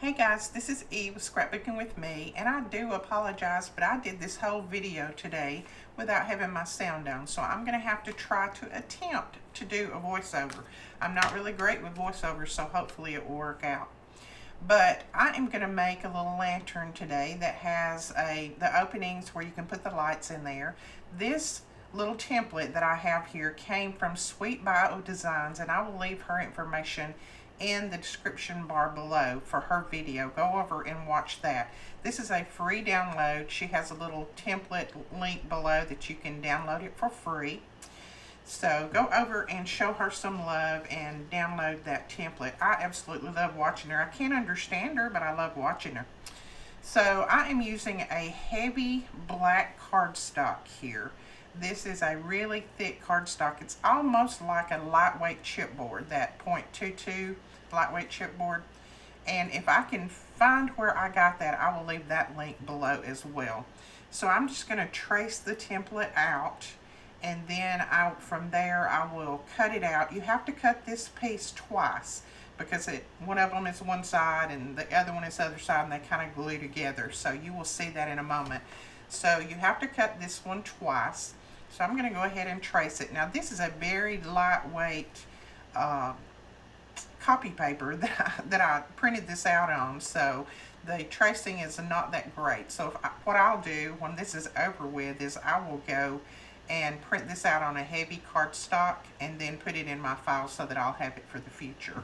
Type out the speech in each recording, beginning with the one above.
Hey guys, this is Eve with Scrapbooking with Me, and I do apologize, but I did this whole video today without having my sound on, so I'm going to have to try to attempt to do a voiceover. I'm not really great with voiceovers, so hopefully it will work out. But I am going to make a little lantern today that has the openings where you can put the lights in there. This little template that I have here came from Sweet Bio Designs, and I will leave her information in the description bar below for her video. Go over and watch that. This is a free download. She has a little template link below that you can download it for free. So go over and show her some love and download that template. I absolutely love watching her. I can't understand her, but I love watching her. So I am using a heavy black cardstock here. This is a really thick cardstock. It's almost like a lightweight chipboard, that .22 lightweight chipboard. And if I can find where I got that, I will leave that link below as well. So I'm just going to trace the template out, and then from there I will cut it out. You have to cut this piece twice because one of them is one side and the other one is the other side, and they kind of glue together. So you will see that in a moment. So you have to cut this one twice. So I'm going to go ahead and trace it. Now this is a very lightweight copy paper that I printed this out on, so the tracing is not that great. So what I'll do when this is over with is I will go and print this out on a heavy cardstock and then put it in my file so that I'll have it for the future.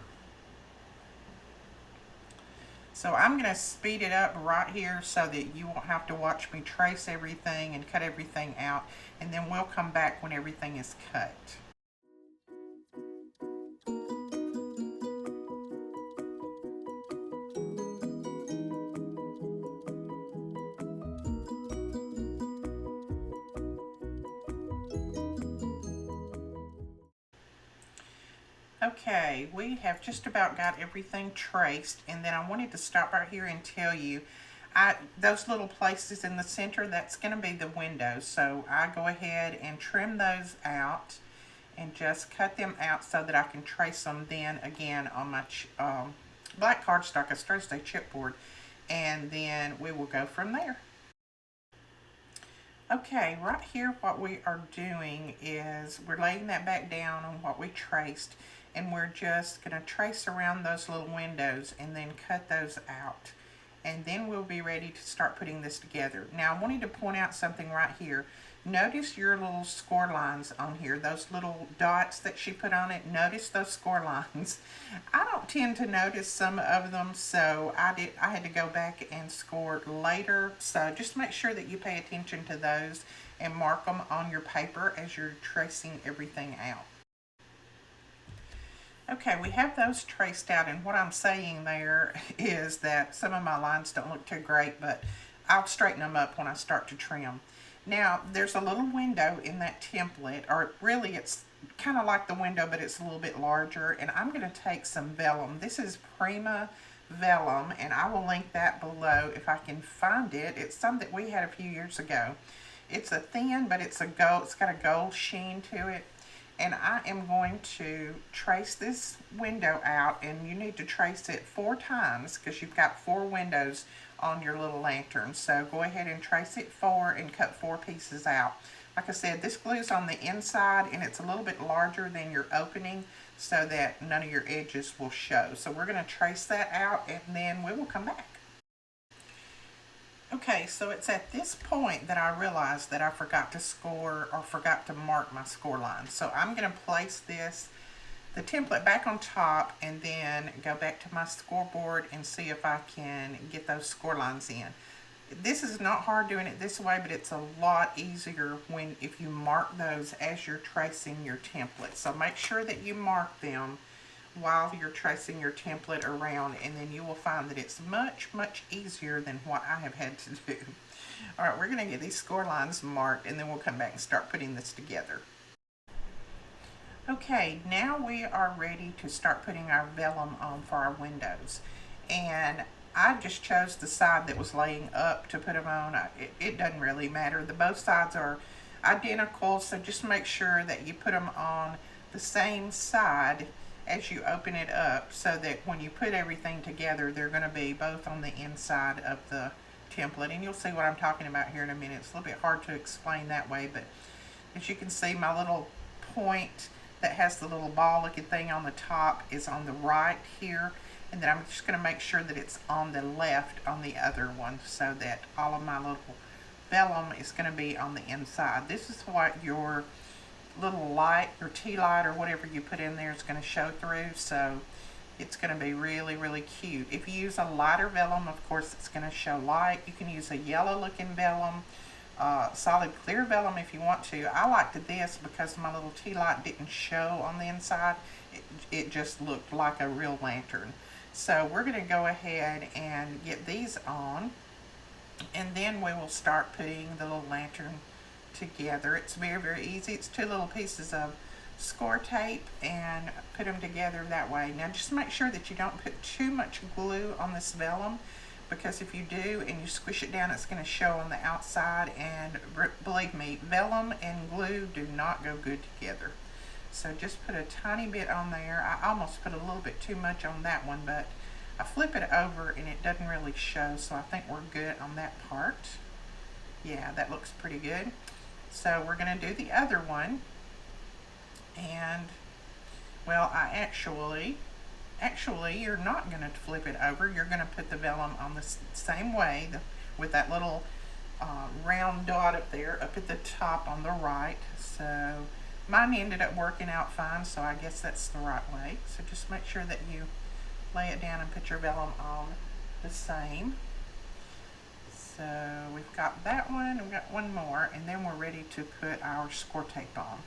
So I'm going to speed it up right here so that you won't have to watch me trace everything and cut everything out, and then we'll come back when everything is cut. Okay, we have just about got everything traced, and then I wanted to stop right here and tell you, those little places in the center, that's going to be the windows. So I go ahead and trim those out and just cut them out so that I can trace them then again on my black cardstock, a straight stay chipboard, and then we will go from there. Okay, right here what we are doing is we're laying that back down on what we traced, and we're just going to trace around those little windows and then cut those out. And then we'll be ready to start putting this together. Now I wanted to point out something right here. Notice your little score lines on here, those little dots that she put on it. Notice those score lines. I don't tend to notice some of them, so I had to go back and score later. So just make sure that you pay attention to those and mark them on your paper as you're tracing everything out. Okay, we have those traced out, and what I'm saying there is that some of my lines don't look too great, but I'll straighten them up when I start to trim. Now, there's a little window in that template, or really it's kind of like the window, but it's a little bit larger, and I'm going to take some vellum. This is Prima vellum, and I will link that below if I can find it. It's some that we had a few years ago. It's a thin, but it's got a gold sheen to it. And I am going to trace this window out, and you need to trace it 4 times because you've got 4 windows on your little lantern. So go ahead and trace it 4 and cut 4 pieces out. Like I said, this glue's on the inside, and it's a little bit larger than your opening so that none of your edges will show. So we're going to trace that out, and then we will come back. Okay, so it's at this point that I realized that I forgot to score or forgot to mark my score line. So I'm going to place the template back on top, and then go back to my scoreboard and see if I can get those score lines in. This is not hard doing it this way, but it's a lot easier if you mark those as you're tracing your template. So make sure that you mark them while you're tracing your template around, and then you will find that it's much easier than what I have had to do. All right, we're going to get these score lines marked, and then we'll come back and start putting this together. Okay, now we are ready to start putting our vellum on for our windows, and I just chose the side that was laying up to put them on. It doesn't really matter. Both sides are identical, so just make sure that you put them on the same side as you open it up, so that when you put everything together, they're going to be both on the inside of the template. And you'll see what I'm talking about here in a minute. It's a little bit hard to explain that way, but as you can see, my little point that has the little ball looking thing on the top is on the right here, and then I'm just going to make sure that it's on the left on the other one, so that all of my little vellum is going to be on the inside. This is what your little light, your tea light, or whatever you put in there is going to show through, so it's going to be really, really cute. If you use a lighter vellum, of course it's going to show light. You can use a yellow looking vellum, solid clear vellum if you want to. I liked this because my little tea light didn't show on the inside. It just looked like a real lantern. So we're going to go ahead and get these on, and then we will start putting the little lantern together. It's very, very easy. It's 2 little pieces of score tape and put them together that way. Now just make sure that you don't put too much glue on this vellum, because if you do and you squish it down, it's going to show on the outside, and believe me, vellum and glue do not go good together. So just put a tiny bit on there. I almost put a little bit too much on that one, but I flip it over and it doesn't really show, so I think we're good on that part. Yeah, that looks pretty good. So we're going to do the other one, and well, actually you're not going to flip it over. You're going to put the vellum on the same way, with that little round dot up there up at the top on the right. So mine ended up working out fine, so I guess that's the right way. So just make sure that you lay it down and put your vellum on the same. So we've got that one, we've got one more, and then we're ready to put our score tape on.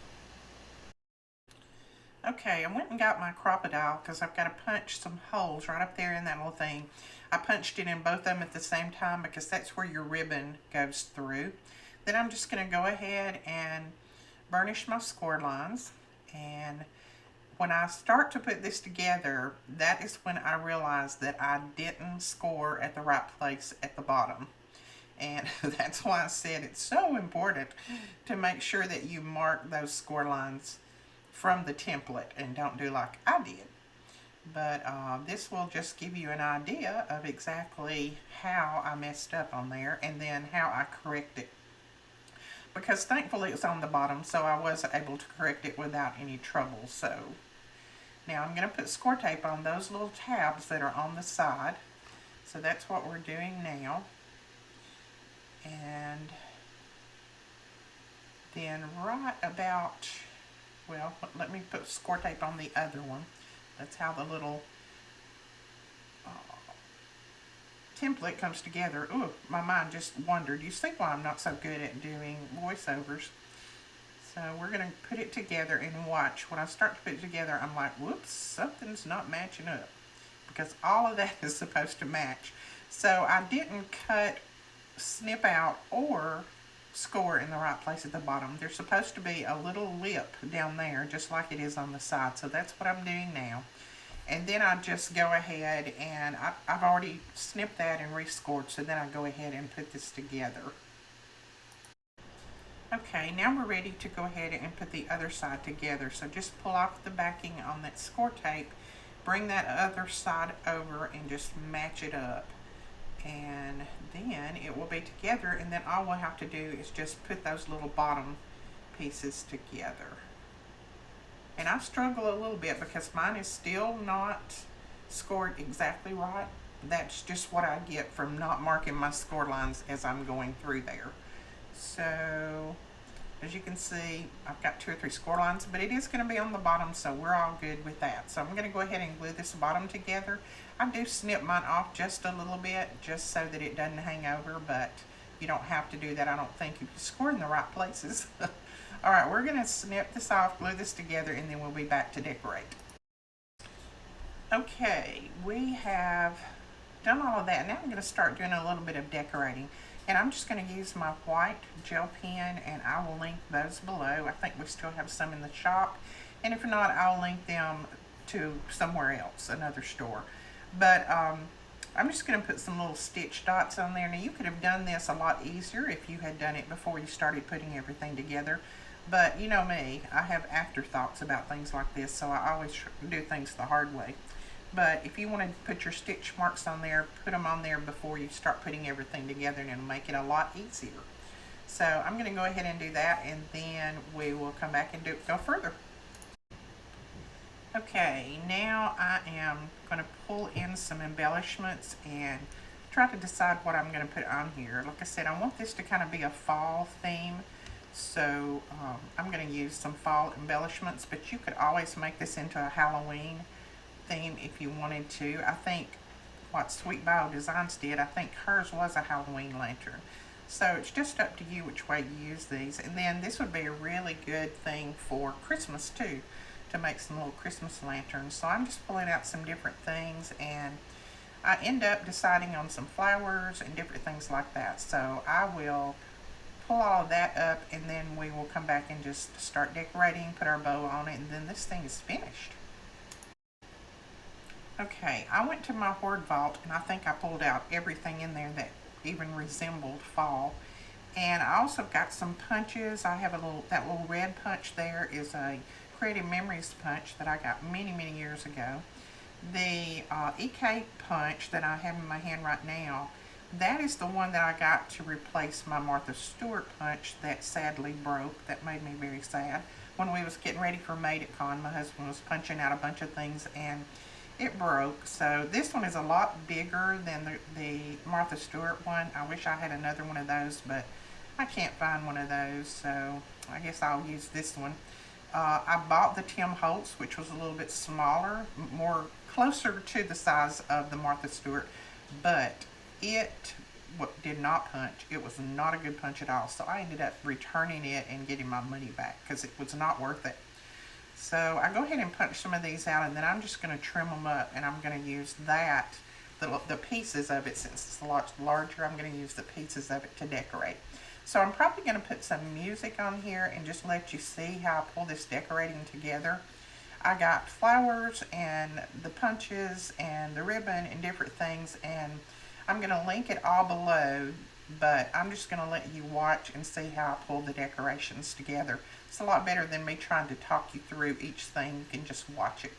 Okay, I went and got my crocodile because I've got to punch some holes right up there in that little thing. I punched it in both of them at the same time because that's where your ribbon goes through. Then I'm just going to go ahead and burnish my score lines, and when I start to put this together, that is when I realized that I didn't score at the right place at the bottom. And that's why I said it's so important to make sure that you mark those score lines from the template and don't do like I did. But this will just give you an idea of exactly how I messed up on there, and then how I correct it. Because thankfully it's on the bottom, so I was able to correct it without any trouble. So now I'm going to put score tape on those little tabs that are on the side. So that's what we're doing now. And then right about, well, let me put score tape on the other one. That's how the little template comes together. Ooh, my mind just wandered. You see why I'm not so good at doing voiceovers. So we're going to put it together and watch. When I start to put it together, I'm like, whoops, something's not matching up. Because all of that is supposed to match. So I didn't cut, snip out, or score in the right place at the bottom. There's supposed to be a little lip down there, just like it is on the side. So that's what I'm doing now. And then I just go ahead and I've already snipped that and rescored, so then I go ahead and put this together. Okay, now we're ready to go ahead and put the other side together. So just pull off the backing on that score tape, bring that other side over and just match it up. And then it will be together, and then all we'll have to do is just put those little bottom pieces together. And I struggle a little bit because mine is still not scored exactly right. That's just what I get from not marking my score lines as I'm going through there. So as you can see, I've got 2 or 3 score lines, but it is going to be on the bottom, so we're all good with that. So I'm going to go ahead and glue this bottom together. I do snip mine off just a little bit, just so that it doesn't hang over, but you don't have to do that, I don't think, if you score in the right places. Alright, we're going to snip this off, glue this together, and then we'll be back to decorate. Okay, we have done all of that. Now I'm going to start doing a little bit of decorating. And I'm just going to use my white gel pen, and I will link those below. I think we still have some in the shop. And if not, I'll link them to somewhere else, another store. But I'm just going to put some little stitch dots on there. Now you could have done this a lot easier if you had done it before you started putting everything together. But you know me, I have afterthoughts about things like this, so I always do things the hard way. But if you want to put your stitch marks on there, put them on there before you start putting everything together, and it'll make it a lot easier. So I'm going to go ahead and do that, and then we will come back and go further. Okay, now I am going to pull in some embellishments and try to decide what I'm going to put on here. Like I said, I want this to kind of be a fall theme, so I'm going to use some fall embellishments, but you could always make this into a Halloween theme if you wanted to. I think what Sweet Bio Designs did, I think hers was a Halloween lantern. So it's just up to you which way you use these. And then this would be a really good thing for Christmas too, to make some little Christmas lanterns. So I'm just pulling out some different things, and I end up deciding on some flowers and different things like that. So I will pull all of that up, and then we will come back and just start decorating, put our bow on it, and then this thing is finished. Okay, I went to my hoard vault, and I think I pulled out everything in there that even resembled fall. And I also got some punches. I have that little red punch there is a Creative Memories punch that I got many years ago. The EK punch that I have in my hand right now, that is the one that I got to replace my Martha Stewart punch that sadly broke. That made me very sad. When we was getting ready for MadeItCon, my husband was punching out a bunch of things and it broke. So this one is a lot bigger than the Martha Stewart one. I wish I had another one of those, but I can't find one of those, so I guess I'll use this one. I bought the Tim Holtz, which was a little bit smaller, more closer to the size of the Martha Stewart, but it did not punch. It was not a good punch at all, so I ended up returning it and getting my money back because it was not worth it. So I go ahead and punch some of these out, and then I'm just going to trim them up, and I'm going to use that, the pieces of it, since it's a lot larger, I'm going to use the pieces of it to decorate. So I'm probably going to put some music on here and just let you see how I pull this decorating together. I got flowers and the punches and the ribbon and different things, and I'm going to link it all below, but I'm just going to let you watch and see how I pull the decorations together. It's a lot better than me trying to talk you through each thing. You can just watch it.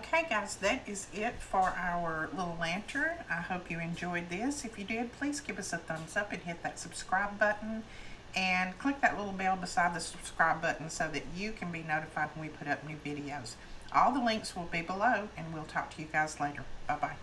Okay guys, that is it for our little lantern. I hope you enjoyed this. If you did, please give us a thumbs up and hit that subscribe button. And click that little bell beside the subscribe button so that you can be notified when we put up new videos. All the links will be below, and we'll talk to you guys later. Bye-bye.